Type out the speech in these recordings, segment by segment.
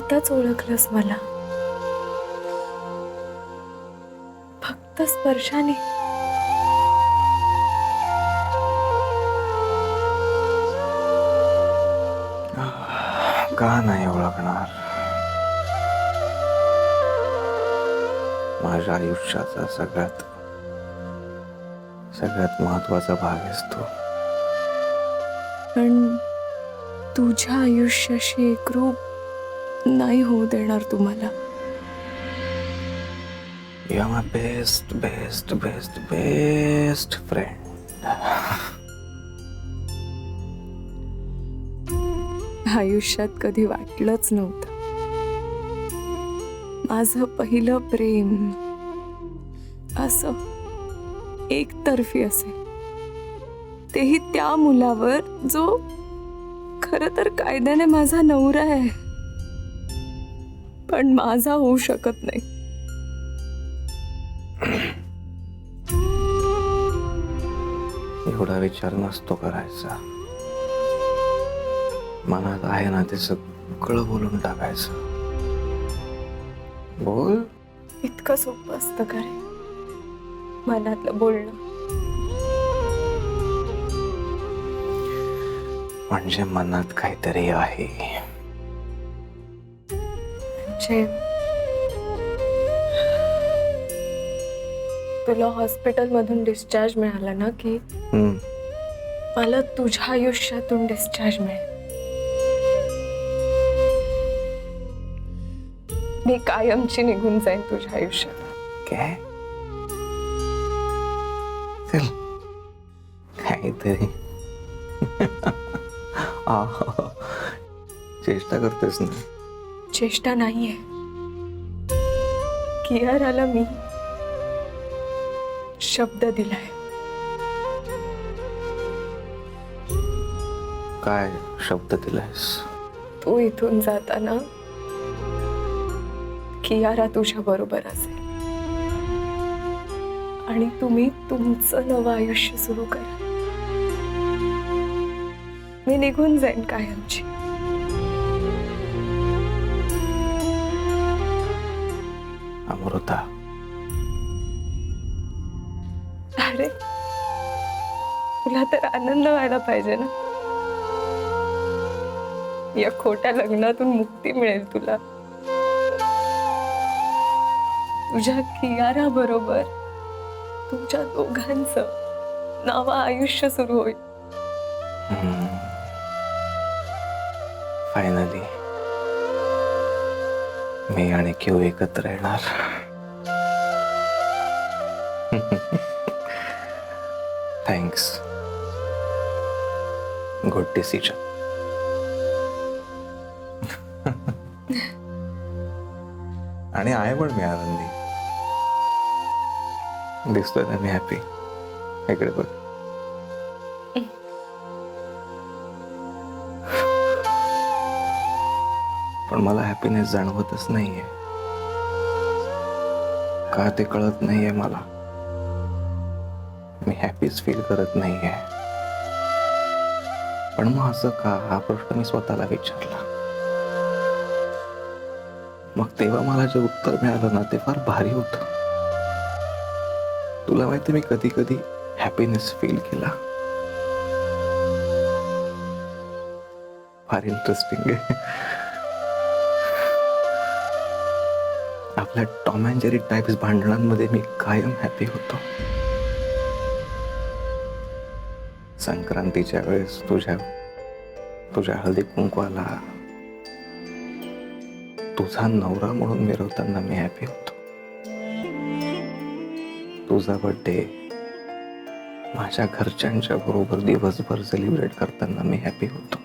आताच ओळखलंस मला, फक्त स्पर्शाने. का नाही ओळखणार? माझ्या आयुष्याचा सगळ्यात महत्वाचा भाग आहेस तू. पण तुझ्या आयुष्याशी एकरूप नाही होऊ देणार तुम्हाला. You are my best best best best friend. आयुष्यात कधी वाटलंच नव्हतं माझं पहिलं प्रेम असं एकतर्फी असेल, तेही त्या मुलावर जो खरं तर कायद्याने माझा नवरा आहे, पण माझा होऊ शकत नाही. एवढा विचार नसतो करायचा. मनात आहे ना ते सगळं बोलून टाकायचं. बोल. इतकं सोपं असतं का रे मनातलं बोलणं? म्हणजे मनात काहीतरी आहे. म्हणजे तुला हॉस्पिटल मधून डिस्चार्ज मिळाला ना की मला तुझ्या आयुष्यातून डिस्चार्ज मिळेल. मी कायमची निघून जाईन तुझ्या आयुष्यात. काय? चल काहीतरी चेष्टा करतेस ना? चेष्टा नाहीये, कियाराला मी शब्द दिलाय. काय शब्द दिलायस? तू इथून जाताना कियारा तुझ्या बरोबर असेल आणि तुम्ही तुमचं नवं आयुष्य सुरू करा. मी निघून जाईन कायमची. अमृता, अरे तुला तर आनंद व्हायला पाहिजे ना. या खोट्या लग्नातून मुक्ती मिळेल तुला. तुझ्या कियारा बरोबर तुमच्या दोघांचं नवं आयुष्य सुरू होईल. फायनली मी आणि क्यू एकत्र येणार. थँक्स. Good decision. आणि आहे पण मी आनंदी. दिसतोय ना मी हॅपी. इकडे बघ. पण मला हॅपीनेस जाणवतच नाहीये. का ते कळत नाहीये मला. मी हॅपीच फील करत नाहीये. पण मग असं का, हा प्रश्न मी स्वतःला विचारला. मग तेव्हा मला जे उत्तर मिळालं ना ते फार भारी होतं. तुला माहिती मी कधी कधी हॅपीनेस फील केला. फार इंटरेस्टिंग आहे. आपल्या टॉम अँड जेरी टाइप्स भांडणांमध्ये मी कायम हॅपी होतो. संक्रांतीच्या वेळेस तुझ्या हळदी कुंकवाला तुझा नवरा म्हणून मिरवताना मी हॅपी होतो. तुझा बर्थडे माझ्या घरच्यांच्या बरोबर दिवसभर सेलिब्रेट करताना मी हॅपी होतो.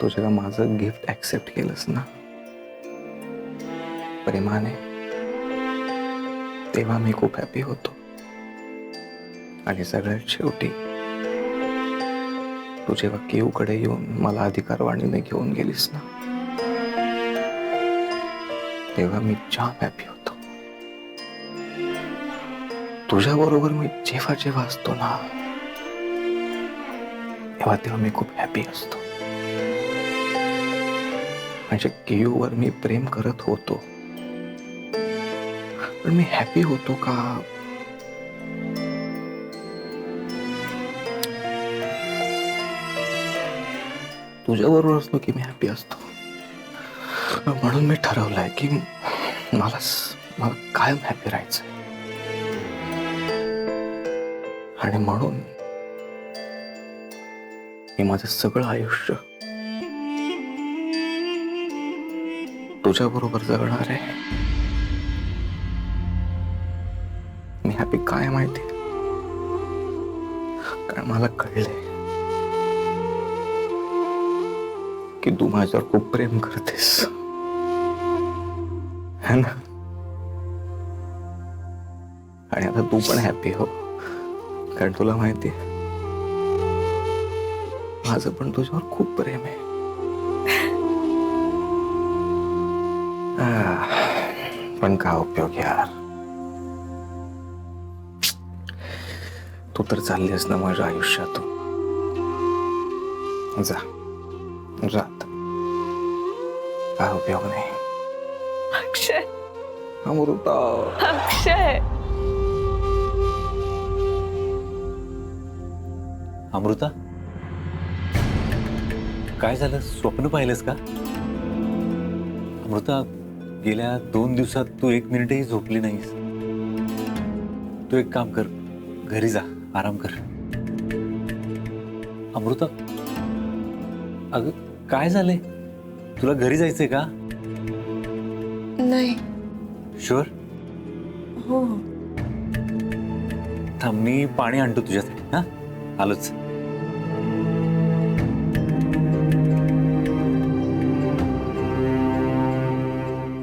तू जेव्हा माझं गिफ्ट ऍक्सेप्ट केलंस ना प्रेमाने, तेव्हा मी खूप हॅपी होतो. आणि सगळ्यात शेवटी तू जेव्हा केऊकडे येऊन मला अधिकारवाणीने घेऊन गेलीस ना, तेव्हा मी जाम हॅपी होतो. तुझ्या बरोबर मी जेव्हा जेव्हा असतो ना, तेव्हा मी खूप हॅपी असतो. म्हणजे केयूवर मी प्रेम करत होतो, पण मी हॅपी होतो का? तुझ्याबरोबर असलो की मी हॅपी असतो. म्हणून मी ठरवलंय की मला कायम हॅपी राहायचं. आणि म्हणून मी माझं सगळं आयुष्य तुझ्या बरोबर जगणार आहे. मी हॅपी काय माहिती, कारण मला कळलंय की तू माझ्यावर खूप प्रेम करतेस, है ना? आणि आता तू पण हॅपी हो, कारण तुला माहिती आहे माझं पण तुझ्यावर खूप प्रेम आहे. पण काय उपयोग यार, तू तर चाललीस ना माझ्या आयुष्यातून. जा जात, काय उपयोग नाही. अक्षय, अमृता, अक्षय. अमृता, काय झालं? स्वप्न पाहिलंस का? अमृता, गेल्या 2 दिवसात तू 1 मिनिटही झोपली नाहीस. तू एक काम कर, घरी जा, आराम कर. अमृता, अगं काय झालंय? तुला घरी जायचंय का? नाही. शुअर? हो. थांब, मी पाणी आणतो तुझ्यासाठी. हा, आलोच.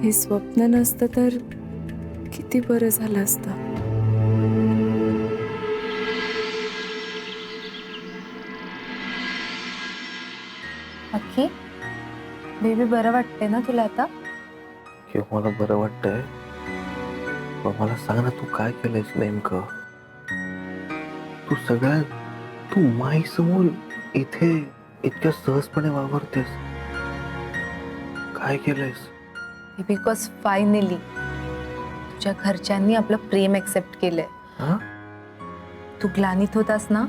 हे स्वप्न नसतं तर किती बरं झालं असतं. अक्की, बेबी बरं वाटते ना तुला आता? किंवा मला बरं वाटतंय, पण मला सांग ना तू काय केलंयस नेमकं? तू माई समोर इथे इतक्या सहजपणे वावरतेस, काय केलंयस? बिकॉज फायनली तुझ्या घरच्यांनी आपलं प्रेम एक्सेप्ट केलंय. हा? तू ग्लानीत होतास ना,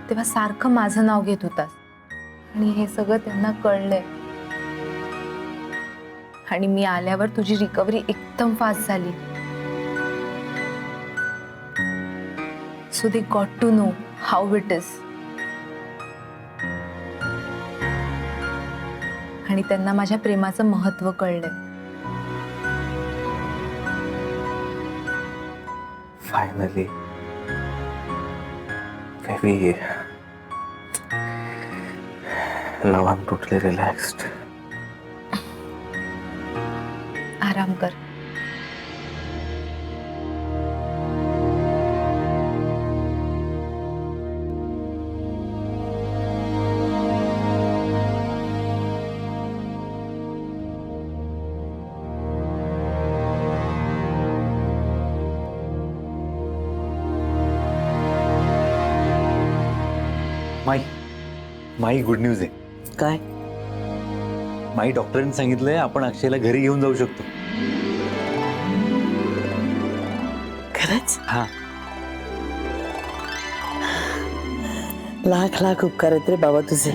तेव्हा सारखं माझं नाव घेत होतास, आणि हे सगळं त्यांना कळलंय. आणि मी आल्यावर तुझी रिकव्हरी एकदम फास्ट झाली. So they got to know how it is. आणि त्यांना माझ्या प्रेमाचं महत्त्व कळलंय. Finally baby, now I am totally relaxed. आराम कर. माई गुड न्यूज आहे. काय? माई डॉक्टरांनी सांगितलंय आपण अक्षयला घरी घेऊन जाऊ शकतो. खरंच? हा. लाख लाख उपकार आहेत रे बाबा तुझे.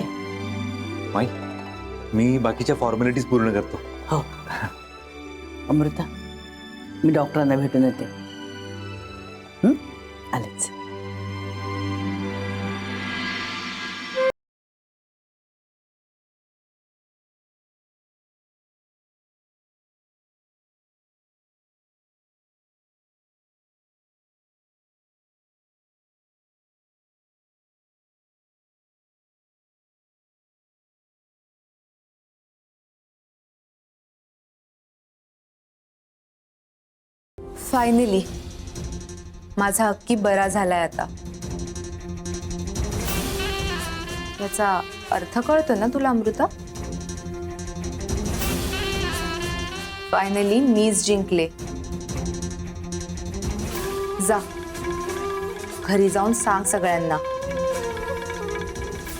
माई, मी बाकीच्या फॉर्मॅलिटीज पूर्ण करतो. हो. अमृता, मी डॉक्टरांना भेटून येते. आलेच. फायनली माझा अक्की बरा झालाय आता. याचा अर्थ कळतो ना तुला अमृता? फायनली मीच जिंकले. जा, घरी जाऊन सांग सगळ्यांना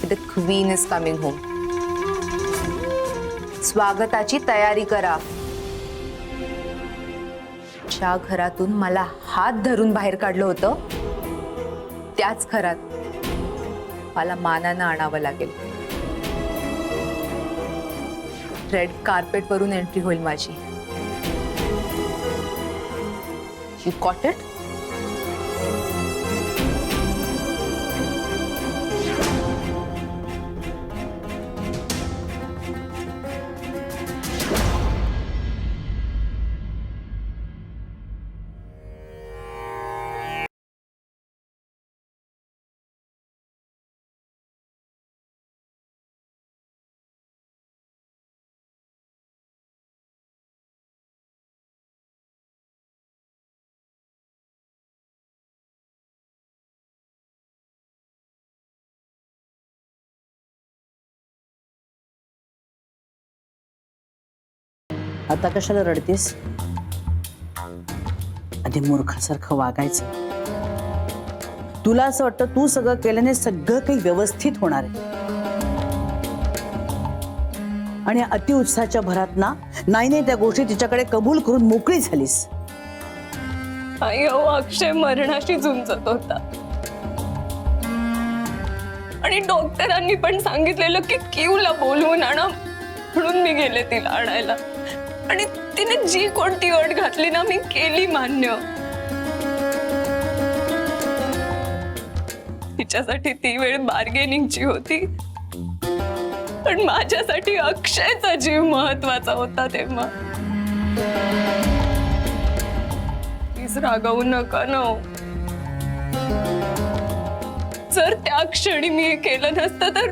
the queen is coming home. स्वागताची तयारी करा. ज्या घरातून मला हात धरून बाहेर काढलं होतं त्याच घरात मला मानानं आणावं लागेल. रेड कार्पेट वरून एंट्री होईल माझी. You cot it? आता कशाला रडतेस? आधी मूर्खासारखं वागायचं. तुला असं वाटतं तू सगळं केल्याने सगळं काही व्यवस्थित होणार आहे, आणि अतिउत्साहाच्या भरात ना नाही त्या गोष्टी तिच्याकडे कबूल करून मोकळी झालीस. आई अहो, अक्षय मरणाशी झुंजत होता आणि डॉक्टरांनी पण सांगितलेलं की क्यूला बोलवून आणा, म्हणून मी गेले तिला आणायला. आणि तिने जी कोणती अट घातली ना मी केली मान्य. तिच्यासाठी ती वेळ बार्गेनिंगची होती, पण माझ्यासाठी अक्षयचा जीव महत्वाचा होता तेव्हा. प्लीज रागावू नका ना. जर त्या क्षणी मी हे केलं नसतं तर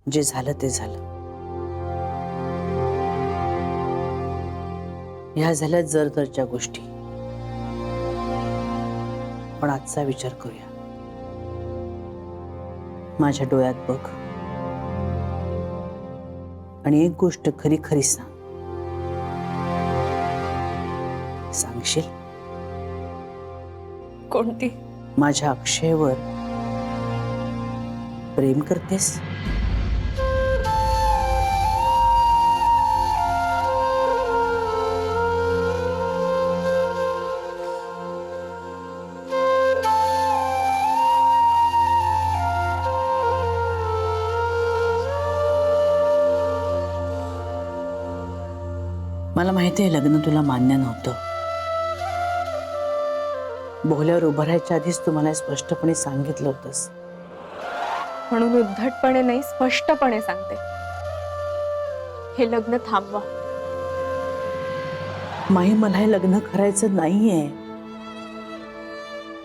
जे झालं ते झालं. ह्या झाल्या जरच्या गोष्टी, पण आजचा विचार करूया. माझ्या डोळ्यात बघ आणि एक गोष्ट खरी खरी सांग. सांगशील? कोणती? माझ्या अक्षयवर प्रेम करतेस? मला माहिती आहे लग्न तुला मान्य नव्हतं. बोहल्यावर उभं राहायच्या आधीच तुम्हाला स्पष्टपणे सांगितलं होतंस. म्हणून उद्धटपणे नाही, स्पष्टपणे सांगते, हे लग्न थांबवा. माई, मला हे लग्न करायचं नाहीये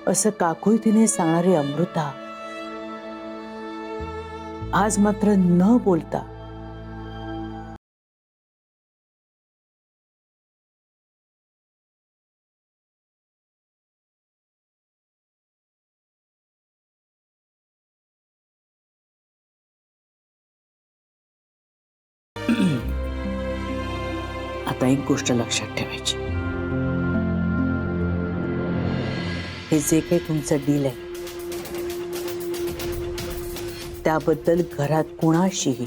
असं काकुळतीने सांगणारी अमृता आज मात्र न बोलता आता एक गोष्ट लक्षात ठेवायची. हे जे काही तुमचं डील आहे त्याबद्दल घरात कुणाशीही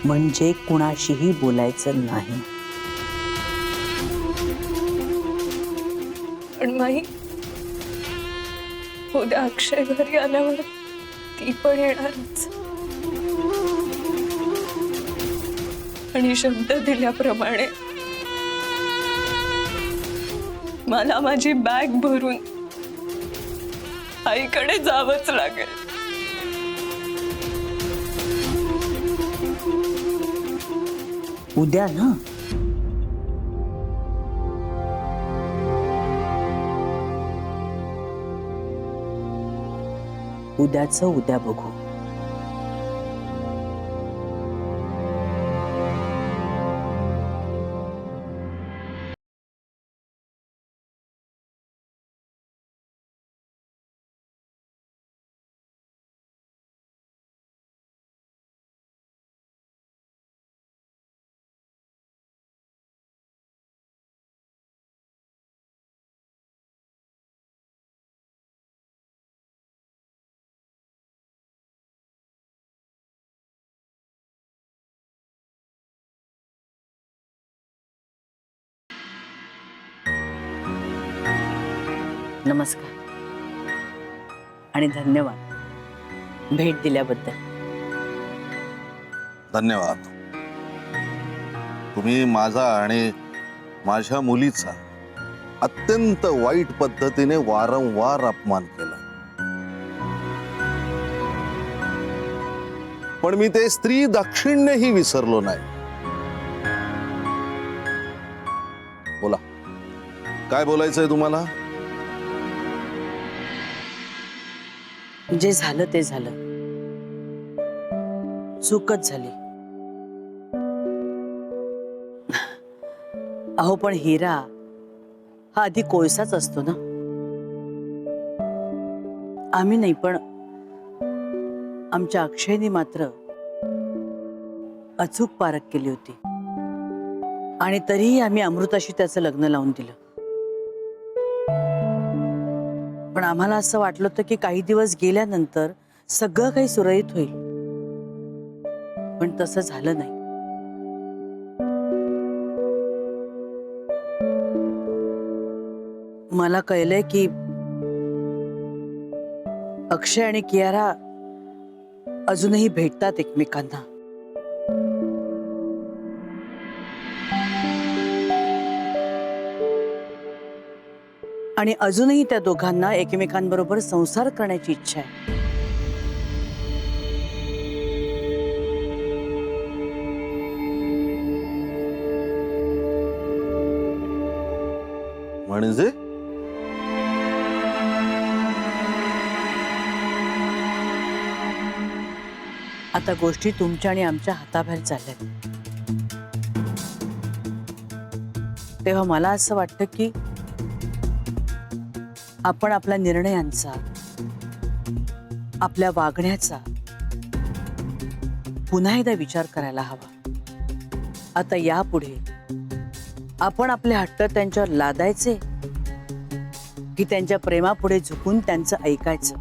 म्हणजे कुणाशीही बोलायचं नाही. पण माही, उद्या अक्षय घरी आल्यावर ती पण येणारच. आणि शब्द दिल्याप्रमाणे मला माझी बॅग भरून आईकडे जावंच लागेल. उद्या ना? उद्याचं उद्या बघू. नमस्कार आणि धन्यवाद भेट दिल्याबद्दल. धन्यवाद. तुम्ही माझा आणि माझ्या मुलीचा अत्यंत वाईट पद्धतीने वारंवार अपमान केला, पण मी ते स्त्री दाक्षिण्यही विसरलो नाही. बोला, काय बोलायचंय तुम्हाला? जे झालं ते झालं, चूकच झाली. अहो पण हिरा हा आधी कोळसाच असतो ना. आम्ही नाही, पण आमच्या अक्षयने मात्र अचूक पारख केली होती आणि तरीही आम्ही अमृताशी त्याचं लग्न लावून दिलं. पण आम्हाला असं वाटलं होतं की काही दिवस गेल्यानंतर सगळं काही सुरळीत होईल, पण तसं झालं नाही. मला कळलंय की अक्षय आणि कियारा अजूनही भेटतात एकमेकांना. आणि अजूनही त्या दोघांना एकमेकांबरोबर संसार करण्याची इच्छा आहे. म्हणजे आता गोष्टी तुमच्या आणि आमच्या हाताबाहेर चालल्यात. तेव्हा मला असं वाटतं की आपण आपल्या निर्णयांचा, आपल्या वागण्याचा पुन्हा एकदा विचार करायला हवा. आता यापुढे आपण आपले हट्ट त्यांच्यावर लादायचे की त्यांच्या प्रेमापुढे झुकून त्यांचं ऐकायचं,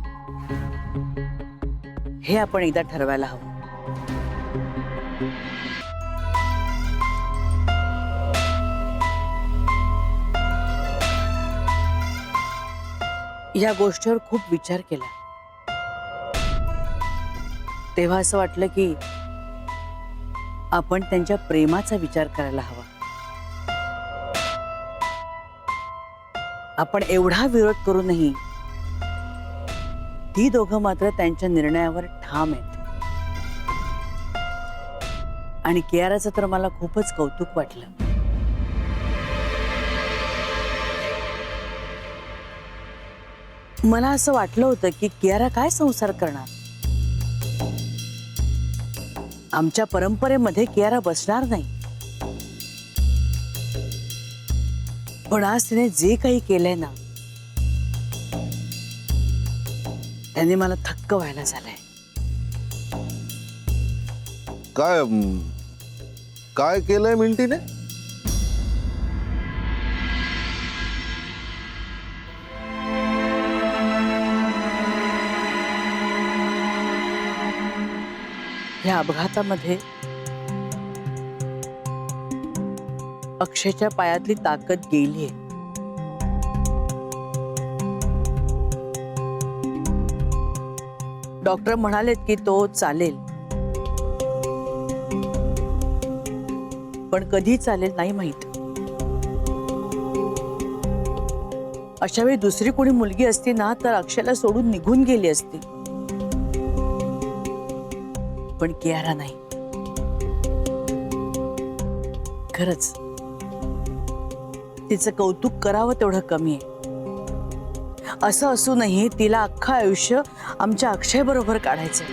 हे आपण एकदा ठरवायला हवं. या गोष्टीवर खूप विचार केला. तेव्हा असं वाटलं की आपण त्यांच्या प्रेमाचा विचार करायला हवा. आपण एवढा विरोध करूनही ती दोघं मात्र त्यांच्या निर्णयावर ठाम आहेत. आणि कियाराचं तर मला खूपच कौतुक वाटलं. मला असं वाटलं होतं की कियारा काय संसार करणार. आमच्या परंपरेमध्ये कियारा बसणार नाही. पण आज तिने जे काही केलंय ना, त्याने मला थक्क व्हायला झालंय. काय काय केलंय मिंटीने? या अपघातामध्ये अक्षयच्या पायातली ताकद गेलीये. डॉक्टर म्हणालेत की तो चालेल, पण कधी चालेल नाही माहित. अशा वेळी दुसरी कोणी मुलगी असती ना तर अक्षयला सोडून निघून गेली असती, पण कियारा नाही. खरंच तिचं कौतुक करावं तेवढं कमी आहे. असं असूनही तिला अख्खं आयुष्य आमच्या अक्षय बरोबर काढायचं.